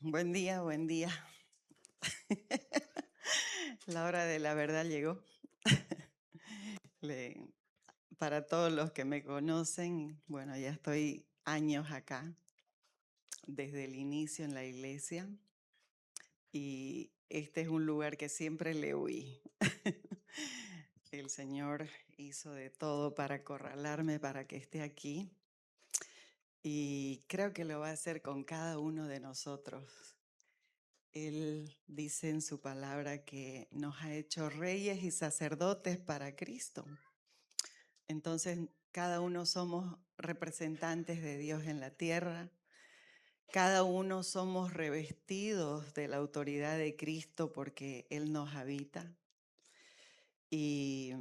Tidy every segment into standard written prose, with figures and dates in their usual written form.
Buen día, buen día. La hora de la verdad llegó. Le- para todos los que me conocen, bueno, ya estoy años acá, desde el inicio en la iglesia, y este es un lugar que siempre le huí. El Señor hizo de todo para acorralarme, para que esté aquí, y creo que lo va a hacer con cada uno de nosotros. Él dice en su palabra que nos ha hecho reyes y sacerdotes para Cristo. Entonces, cada uno somos representantes de Dios en la tierra. Cada uno somos revestidos de la autoridad de Cristo porque Él nos habita. Y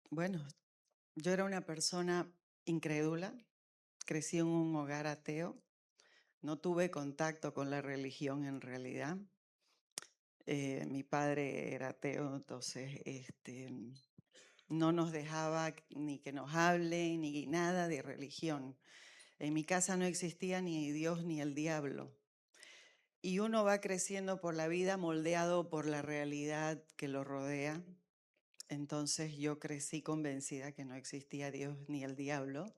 bueno, yo era una persona incrédula, crecí en un hogar ateo, no tuve contacto con la religión en realidad. Mi padre era ateo, entonces no nos dejaba ni que nos hable ni nada de religión. En mi casa no existía ni Dios ni el diablo. Y uno va creciendo por la vida moldeado por la realidad que lo rodea. Entonces yo crecí convencida que no existía Dios ni el diablo,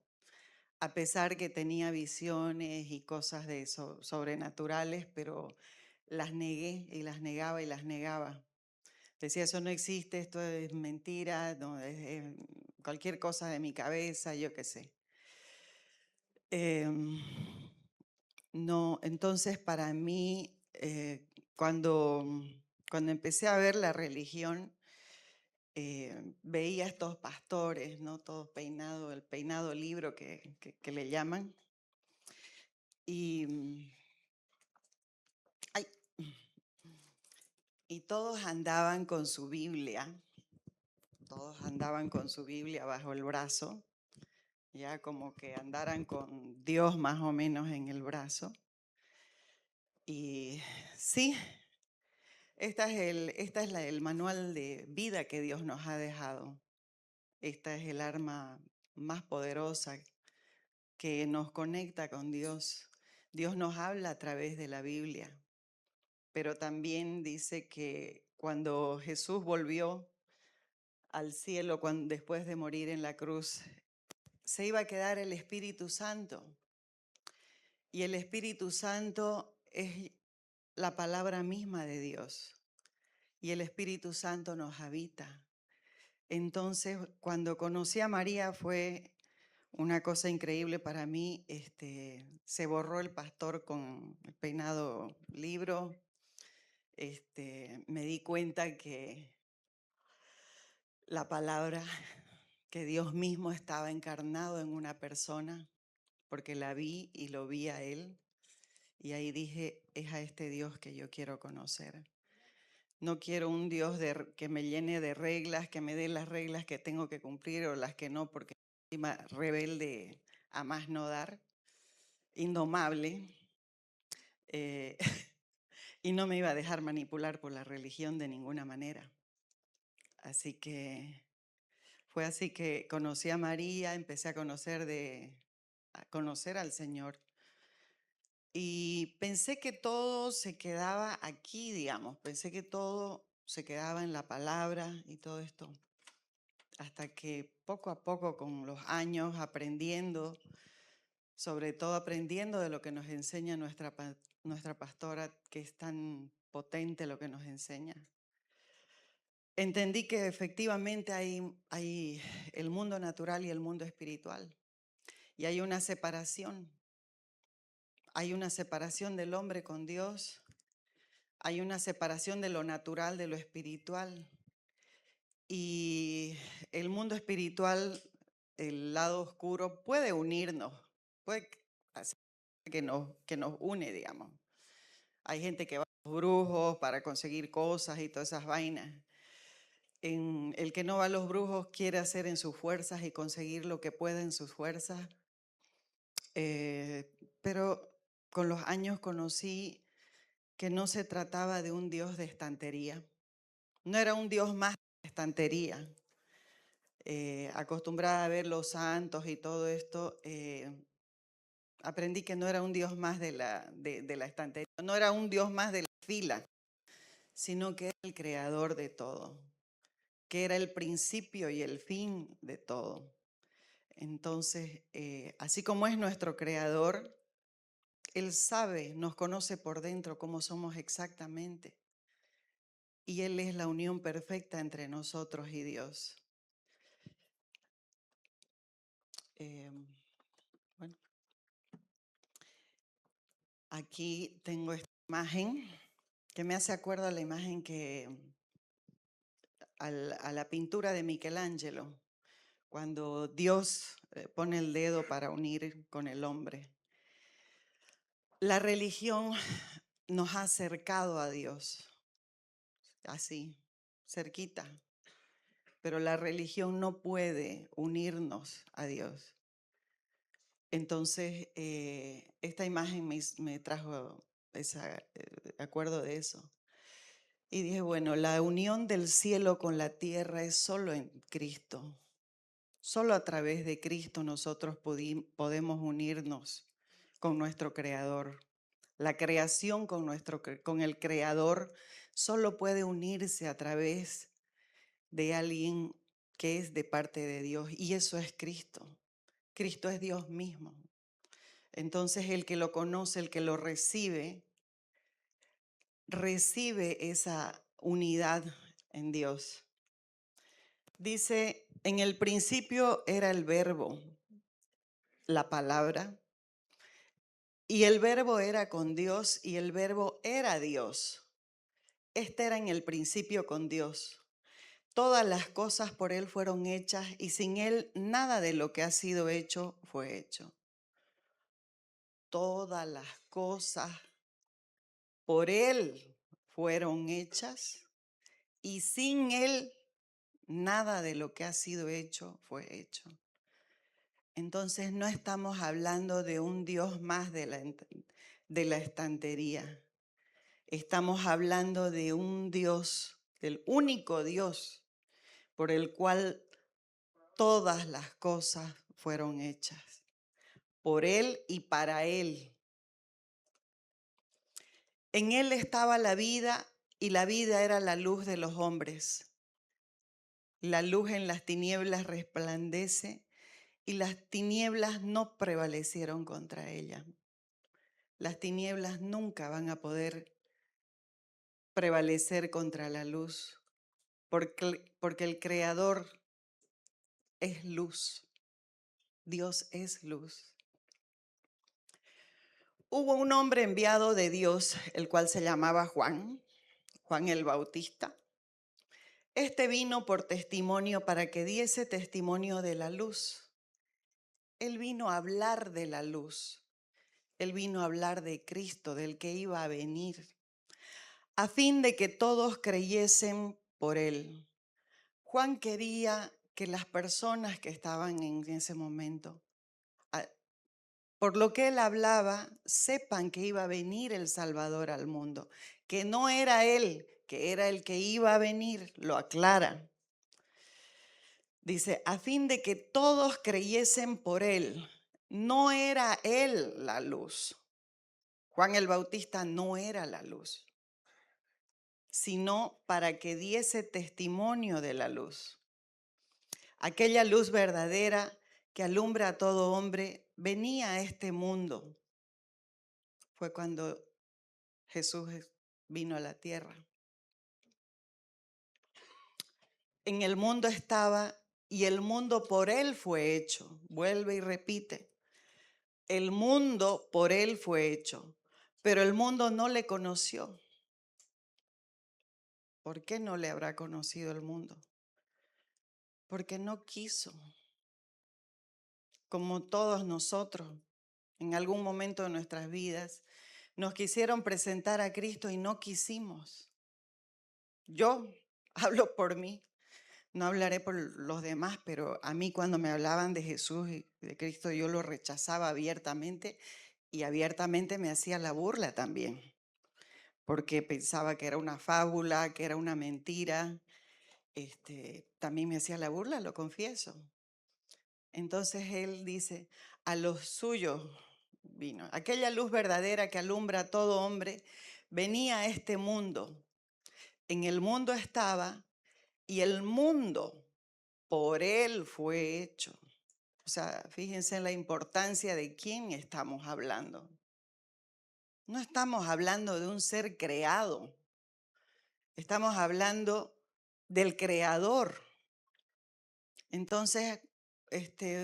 a pesar que tenía visiones y cosas de sobrenaturales, pero las negué y las negaba y las negaba. Decía, eso no existe, esto es mentira, no, es cualquier cosa de mi cabeza, yo qué sé. Em, no, entonces para mí, cuando empecé a ver la religión, veía a estos pastores, ¿no? Todos peinados, el peinado libro que le llaman, y, ay, y todos andaban con su Biblia, todos andaban con su Biblia bajo el brazo, ya como que andaran con Dios más o menos en el brazo. Y sí, esta es el manual de vida que Dios nos ha dejado. Esta es el arma más poderosa que nos conecta con Dios. Dios nos habla a través de la Biblia, pero también dice que cuando Jesús volvió al cielo, después de morir en la cruz, se iba a quedar el Espíritu Santo. Y el Espíritu Santo es la palabra misma de Dios. Y el Espíritu Santo nos habita. Entonces, cuando conocí a María fue una cosa increíble para mí. Se borró el pastor con el peinado libro. Me di cuenta que la palabra, que Dios mismo estaba encarnado en una persona, porque la vi y lo vi a Él. Y ahí dije, es a este Dios que yo quiero conocer. No quiero un Dios que me llene de reglas, que me dé las reglas que tengo que cumplir o las que no, porque encima rebelde a más no dar, indomable, eh, y no me iba a dejar manipular por la religión de ninguna manera. Así que fue así que conocí a María, empecé a conocer al Señor. Y pensé que todo se quedaba aquí, digamos, pensé que todo se quedaba en la palabra y todo esto, hasta que poco a poco, con los años, aprendiendo, sobre todo aprendiendo de lo que nos enseña nuestra pastora, que es tan potente lo que nos enseña, entendí que efectivamente hay el mundo natural y el mundo espiritual, y hay una separación. Hay una separación del hombre con Dios, hay una separación de lo natural de lo espiritual. Y el mundo espiritual, el lado oscuro, puede unirnos, puede hacer que nos une, digamos. Hay gente que va a los brujos para conseguir cosas y todas esas vainas. El que no va a los brujos quiere hacer en sus fuerzas y conseguir lo que puede en sus fuerzas. Pero con los años conocí que no se trataba de un Dios de estantería. No era un Dios más de estantería. Acostumbrada a ver los santos y todo esto, aprendí que no era un Dios más de la estantería. No era un Dios más de la fila, sino que era el creador de todo, que era el principio y el fin de todo. Entonces, así como es nuestro creador, Él sabe, nos conoce por dentro cómo somos exactamente. Y Él es la unión perfecta entre nosotros y Dios. Eh, bueno, aquí tengo esta imagen que me hace acuerdo a la imagen a la pintura de Michelangelo, cuando Dios pone el dedo para unir con el hombre. La religión nos ha acercado a Dios, así, cerquita, pero la religión no puede unirnos a Dios. Entonces, esta imagen me trajo acuerdo de eso. Y dije, bueno, la unión del cielo con la tierra es solo en Cristo. Solo a través de Cristo nosotros podemos unirnos con nuestro Creador. La creación con el Creador solo puede unirse a través de alguien que es de parte de Dios, y eso es Cristo. Cristo es Dios mismo. Entonces el que lo conoce, el que lo recibe, recibe esa unidad en Dios. Dice, en el principio era el verbo, la palabra, y el verbo era con Dios y el verbo era Dios. Este era en el principio con Dios. Todas las cosas por Él fueron hechas y sin Él nada de lo que ha sido hecho fue hecho. Todas las cosas por Él fueron hechas y sin Él nada de lo que ha sido hecho fue hecho. Entonces no estamos hablando de un Dios más de la estantería. Estamos hablando de un Dios, del único Dios por el cual todas las cosas fueron hechas. Por Él y para Él. En Él estaba la vida y la vida era la luz de los hombres. La luz en las tinieblas resplandece y las tinieblas no prevalecieron contra ella. Las tinieblas nunca van a poder prevalecer contra la luz, porque el Creador es luz. Dios es luz. Hubo un hombre enviado de Dios, el cual se llamaba Juan el Bautista. Este vino por testimonio para que diese testimonio de la luz. Él vino a hablar de la luz. Él vino a hablar de Cristo, del que iba a venir, a fin de que todos creyesen por Él. Juan quería que las personas que estaban en ese momento, por lo que él hablaba, sepan que iba a venir el Salvador al mundo, que no era Él, que era el que iba a venir, lo aclara. Dice, a fin de que todos creyesen por Él. No era Él la luz. Juan el Bautista no era la luz, sino para que diese testimonio de la luz. Aquella luz verdadera que alumbra a todo hombre venía a este mundo. Fue cuando Jesús vino a la tierra. En el mundo estaba y el mundo por Él fue hecho. Vuelve y repite. El mundo por Él fue hecho, pero el mundo no le conoció. ¿Por qué no le habrá conocido el mundo? Porque no quiso. Como todos nosotros, en algún momento de nuestras vidas, nos quisieron presentar a Cristo y no quisimos. Yo hablo por mí, no hablaré por los demás, pero a mí cuando me hablaban de Jesús y de Cristo, yo lo rechazaba abiertamente y abiertamente me hacía la burla también, porque pensaba que era una fábula, que era una mentira. También me hacía la burla, lo confieso. Entonces él dice, a los suyos vino. Aquella luz verdadera que alumbra a todo hombre venía a este mundo. En el mundo estaba y el mundo por él fue hecho. O sea, fíjense en la importancia de quién estamos hablando. No estamos hablando de un ser creado, estamos hablando del creador. Entonces,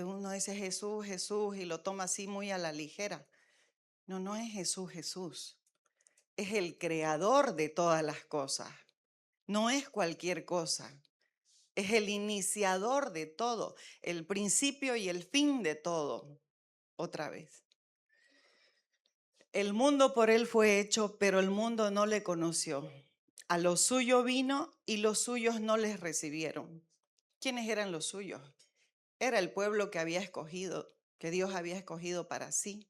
uno dice Jesús, Jesús y lo toma así muy a la ligera. No, no es Jesús, Jesús. Es el creador de todas las cosas. No es cualquier cosa. Es el iniciador de todo, el principio y el fin de todo. Otra vez. El mundo por él fue hecho, pero el mundo no le conoció. A lo suyo vino y los suyos no les recibieron. ¿Quiénes eran los suyos? Era el pueblo que había escogido, que Dios había escogido para sí.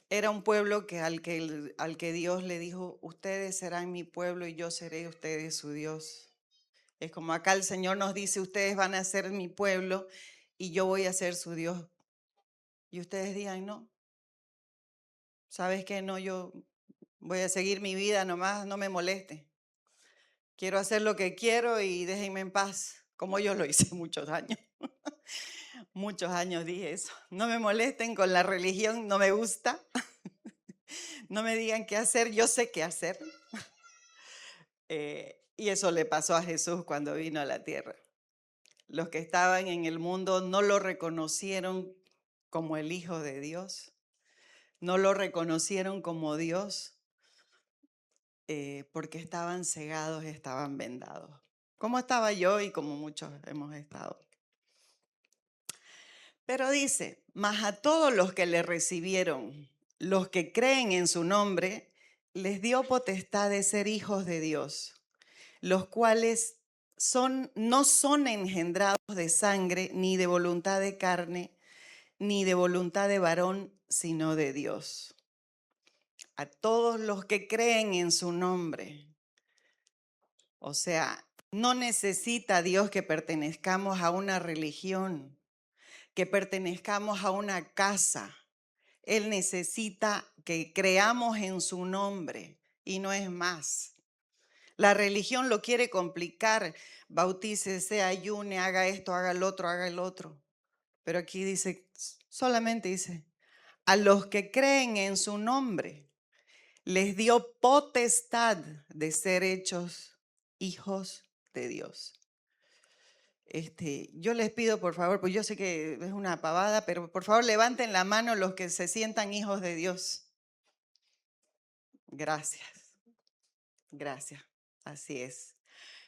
Era un pueblo al que Dios le dijo, ustedes serán mi pueblo y yo seré ustedes su Dios. Es como acá el Señor nos dice, ustedes van a ser mi pueblo y yo voy a ser su Dios. Y ustedes digan, no, ¿sabes qué? No, yo voy a seguir mi vida nomás, no me moleste. Quiero hacer lo que quiero y déjenme en paz, como yo lo hice muchos años. Muchos años dije eso. No me molesten con la religión, no me gusta. No me digan qué hacer, yo sé qué hacer. Y eso le pasó a Jesús cuando vino a la tierra. Los que estaban en el mundo no lo reconocieron como el Hijo de Dios, no lo reconocieron como Dios, porque estaban cegados, estaban vendados. Como estaba yo y como muchos hemos estado. Pero dice, mas a todos los que le recibieron, los que creen en su nombre, les dio potestad de ser hijos de Dios, los cuales no son engendrados de sangre, ni de voluntad de carne, ni de voluntad de varón, sino de Dios. A todos los que creen en su nombre. O sea, no necesita Dios que pertenezcamos a una religión, que pertenezcamos a una casa. Él necesita que creamos en su nombre y no es más. La religión lo quiere complicar. Bautícese, ayune, haga esto, haga el otro, haga el otro. Pero aquí dice, solamente dice, a los que creen en su nombre, les dio potestad de ser hechos hijos de Dios. Yo les pido, por favor, pues yo sé que es una pavada, pero por favor levanten la mano los que se sientan hijos de Dios. Gracias, gracias, así es.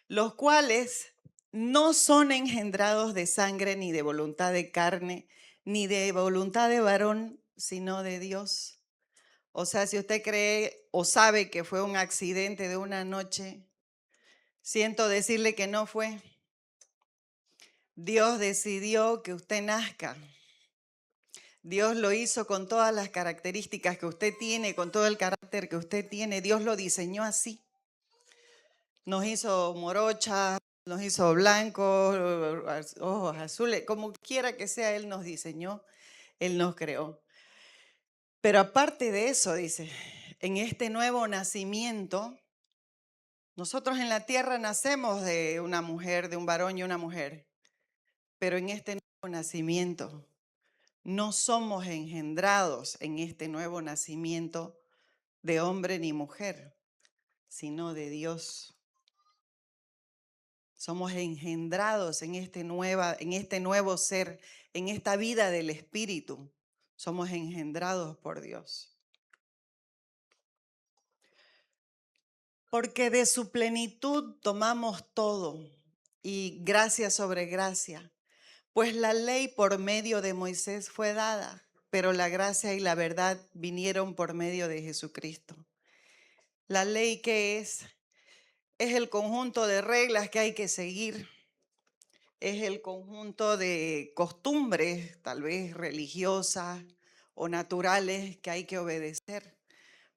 Los cuales no son engendrados de sangre, ni de voluntad de carne, ni de voluntad de varón, sino de Dios. O sea, si usted cree o sabe que fue un accidente de una noche, siento decirle que no fue. Dios decidió que usted nazca. Dios lo hizo con todas las características que usted tiene, con todo el carácter que usted tiene. Dios lo diseñó así. Nos hizo morochas, nos hizo blancos, ojos azules, como quiera que sea, Él nos diseñó, Él nos creó. Pero aparte de eso, dice, en este nuevo nacimiento, nosotros en la tierra nacemos de una mujer, de un varón y una mujer, pero en este nuevo nacimiento no somos engendrados en este nuevo nacimiento de hombre ni mujer, sino de Dios. Somos engendrados en este nuevo ser, en esta vida del Espíritu. Somos engendrados por Dios. Porque de su plenitud tomamos todo y gracia sobre gracia. Pues la ley por medio de Moisés fue dada, pero la gracia y la verdad vinieron por medio de Jesucristo. La ley, ¿qué es? Es el conjunto de reglas que hay que seguir. Es el conjunto de costumbres, tal vez religiosas o naturales, que hay que obedecer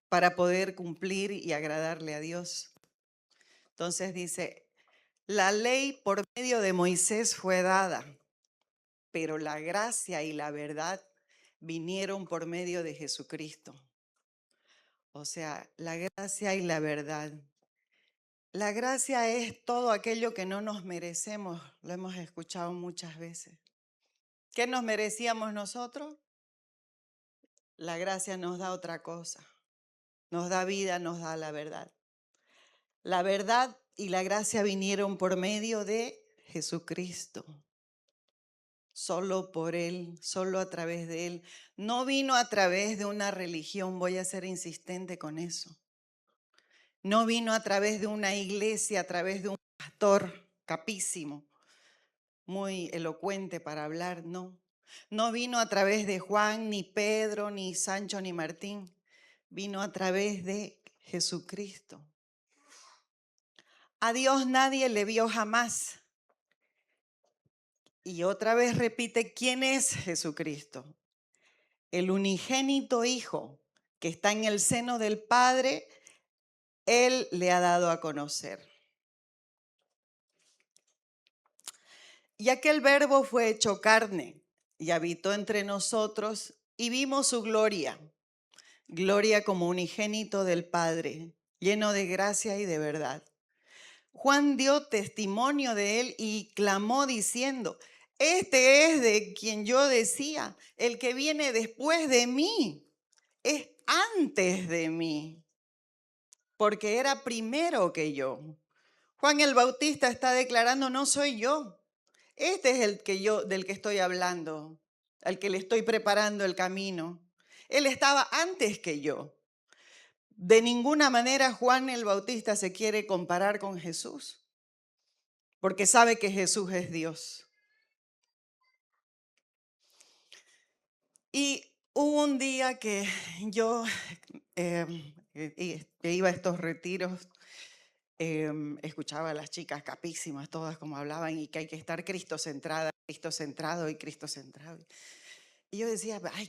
para poder cumplir y agradarle a Dios. Entonces dice, la ley por medio de Moisés fue dada, pero la gracia y la verdad vinieron por medio de Jesucristo. O sea, la gracia y la verdad. La gracia es todo aquello que no nos merecemos, lo hemos escuchado muchas veces. ¿Qué nos merecíamos nosotros? La gracia nos da otra cosa, nos da vida, nos da la verdad. La verdad y la gracia vinieron por medio de Jesucristo. Solo por Él, solo a través de Él. No vino a través de una religión, voy a ser insistente con eso. No vino a través de una iglesia, a través de un pastor capísimo, muy elocuente para hablar, no. No vino a través de Juan, ni Pedro, ni Sancho, ni Martín. Vino a través de Jesucristo. A Dios nadie le vio jamás. Y otra vez repite, ¿quién es Jesucristo? El unigénito Hijo que está en el seno del Padre, Él le ha dado a conocer. Y aquel verbo fue hecho carne y habitó entre nosotros y vimos su gloria, gloria como unigénito del Padre, lleno de gracia y de verdad. Juan dio testimonio de él y clamó diciendo, este es de quien yo decía, el que viene después de mí, es antes de mí, porque era primero que yo. Juan el Bautista está declarando, no soy yo. Este es del que estoy hablando, al que le estoy preparando el camino. Él estaba antes que yo. De ninguna manera Juan el Bautista se quiere comparar con Jesús, porque sabe que Jesús es Dios. Y hubo un día que yo iba a estos retiros, escuchaba a las chicas capísimas, todas como hablaban, y que hay que estar cristocentrada, Cristo centrado y Cristo centrado. Y yo decía, ay,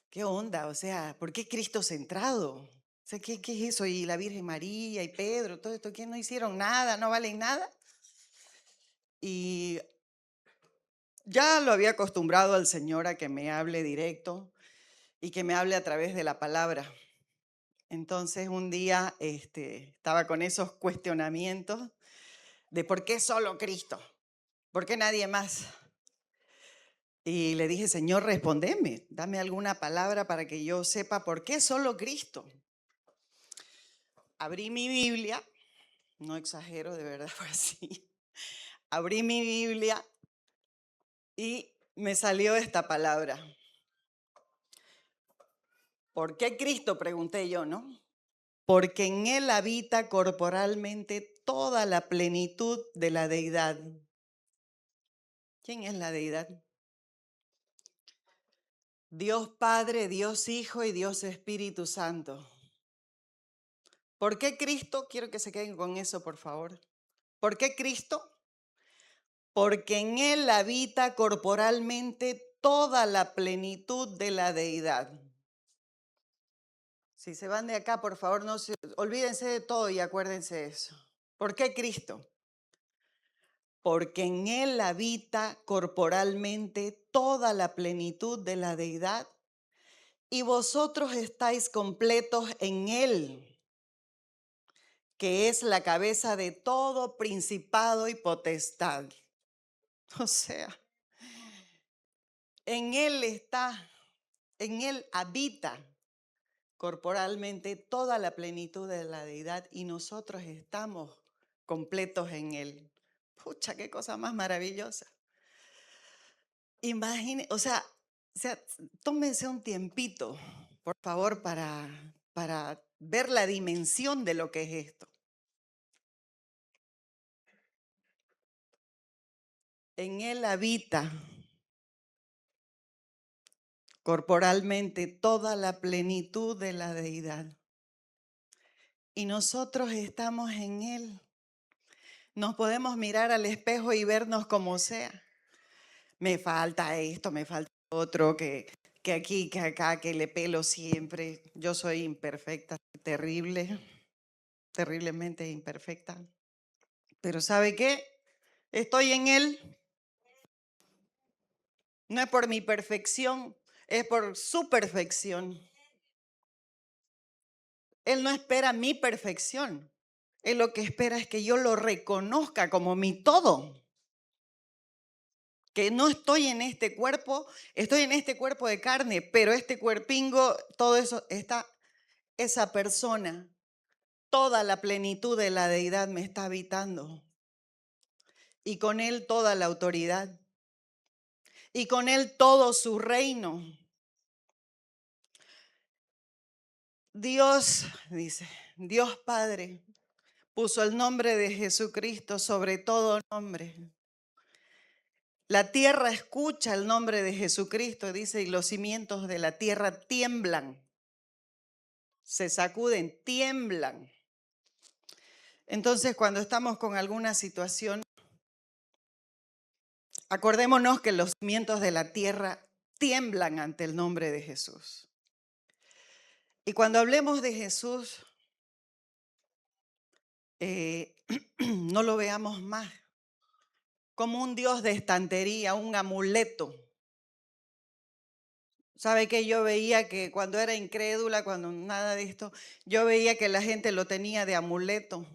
qué onda, o sea, ¿por qué Cristo centrado? O sea, ¿qué es eso? Y la Virgen María y Pedro, todo esto, ¿qué no hicieron nada? ¿No valen nada? Y ya lo había acostumbrado al Señor a que me hable directo y que me hable a través de la palabra. Entonces un día estaba con esos cuestionamientos de por qué solo Cristo, por qué nadie más. Y le dije, Señor, respóndeme, dame alguna palabra para que yo sepa por qué solo Cristo. Abrí mi Biblia, no exagero, de verdad fue así. Abrí mi Biblia y me salió esta palabra. ¿Por qué Cristo? Pregunté yo, ¿no? Porque en Él habita corporalmente toda la plenitud de la deidad. ¿Quién es la deidad? Dios Padre, Dios Hijo y Dios Espíritu Santo. ¿Por qué Cristo? Quiero que se queden con eso, por favor. ¿Por qué Cristo? Porque en Él habita corporalmente toda la plenitud de la deidad. Si se van de acá, por favor, olvídense de todo y acuérdense de eso. ¿Por qué Cristo? Porque en Él habita corporalmente toda la plenitud de la deidad y vosotros estáis completos en Él, que es la cabeza de todo principado y potestad. O sea, en Él habita corporalmente toda la plenitud de la deidad y nosotros estamos completos en Él. Pucha, qué cosa más maravillosa. Imagine, o sea, tómense un tiempito, por favor, para ver la dimensión de lo que es esto. En Él habita corporalmente toda la plenitud de la deidad. Y nosotros estamos en Él. Nos podemos mirar al espejo y vernos como sea. Me falta esto, me falta otro, que aquí, que acá, que le pelo siempre. Yo soy imperfecta, terrible, terriblemente imperfecta. Pero ¿sabe qué? Estoy en Él. No es por mi perfección, es por su perfección. Él no espera mi perfección. Él lo que espera es que yo lo reconozca como mi todo. Que no estoy en este cuerpo, estoy en este cuerpo de carne, pero este cuerpingo, todo eso, está esa persona, toda la plenitud de la deidad me está habitando. Y con él toda la autoridad. Y con él todo su reino. Dios, dice, Dios Padre, puso el nombre de Jesucristo sobre todo nombre. La tierra escucha el nombre de Jesucristo, dice, y los cimientos de la tierra tiemblan, se sacuden, tiemblan. Entonces, cuando estamos con alguna situación, acordémonos que los cimientos de la tierra tiemblan ante el nombre de Jesús. Y cuando hablemos de Jesús, no lo veamos más como un Dios de estantería, un amuleto. ¿Sabe qué? Yo veía que cuando era incrédula, cuando nada de esto, yo veía que la gente lo tenía de amuleto.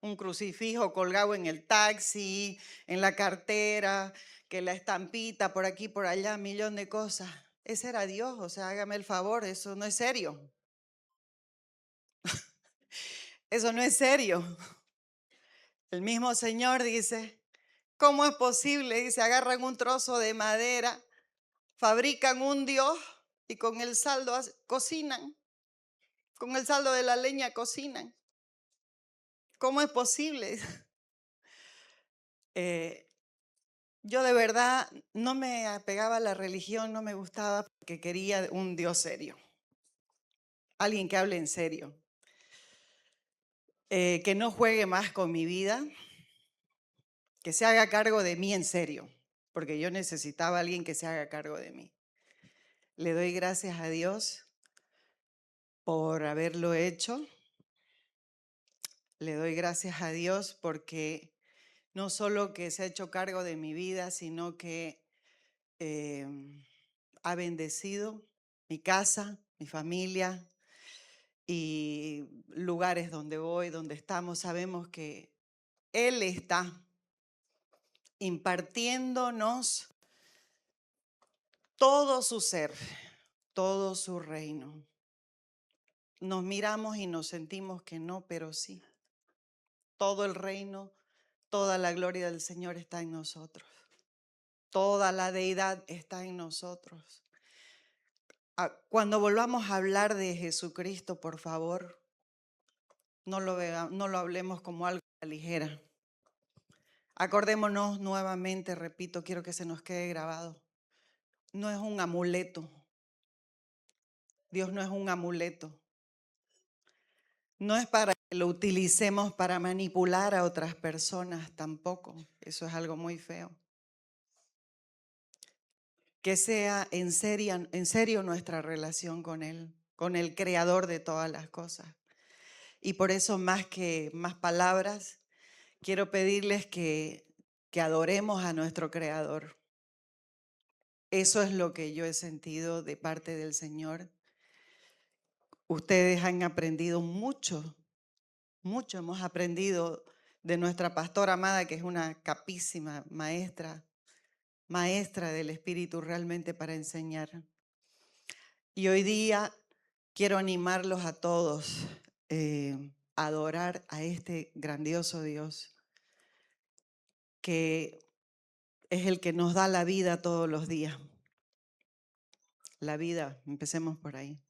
Un crucifijo colgado en el taxi, en la cartera, que la estampita por aquí, por allá, millón de cosas. Ese era Dios, o sea, hágame el favor, eso no es serio. Eso no es serio. El mismo Señor dice, ¿cómo es posible? Dice, agarran un trozo de madera, fabrican un Dios y con el saldo cocinan. Con el saldo de la leña cocinan. ¿Cómo es posible? Yo de verdad no me apegaba a la religión, no me gustaba porque quería un Dios serio. Alguien que hable en serio. Que no juegue más con mi vida, que se haga cargo de mí en serio, porque yo necesitaba a alguien que se haga cargo de mí. Le doy gracias a Dios por haberlo hecho. Le doy gracias a Dios porque no solo que se ha hecho cargo de mi vida, sino que ha bendecido mi casa, mi familia y lugares donde voy, donde estamos. Sabemos que Él está impartiéndonos todo su ser, todo su reino. Nos miramos y nos sentimos que no, pero sí. Todo el reino, toda la gloria del Señor está en nosotros. Toda la deidad está en nosotros. Cuando volvamos a hablar de Jesucristo, por favor, no lo hablemos como algo a la ligera. Acordémonos nuevamente, repito, quiero que se nos quede grabado. No es un amuleto. Dios no es un amuleto. No es para que lo utilicemos para manipular a otras personas tampoco. Eso es algo muy feo. Que sea en serio nuestra relación con Él, con el Creador de todas las cosas. Y por eso, más que más palabras, quiero pedirles que adoremos a nuestro Creador. Eso es lo que yo he sentido de parte del Señor. Ustedes han aprendido mucho, mucho hemos aprendido de nuestra pastora amada, que es una capísima maestra, maestra del Espíritu realmente para enseñar. Y hoy día quiero animarlos a todos a adorar a este grandioso Dios, que es el que nos da la vida todos los días. La vida, empecemos por ahí.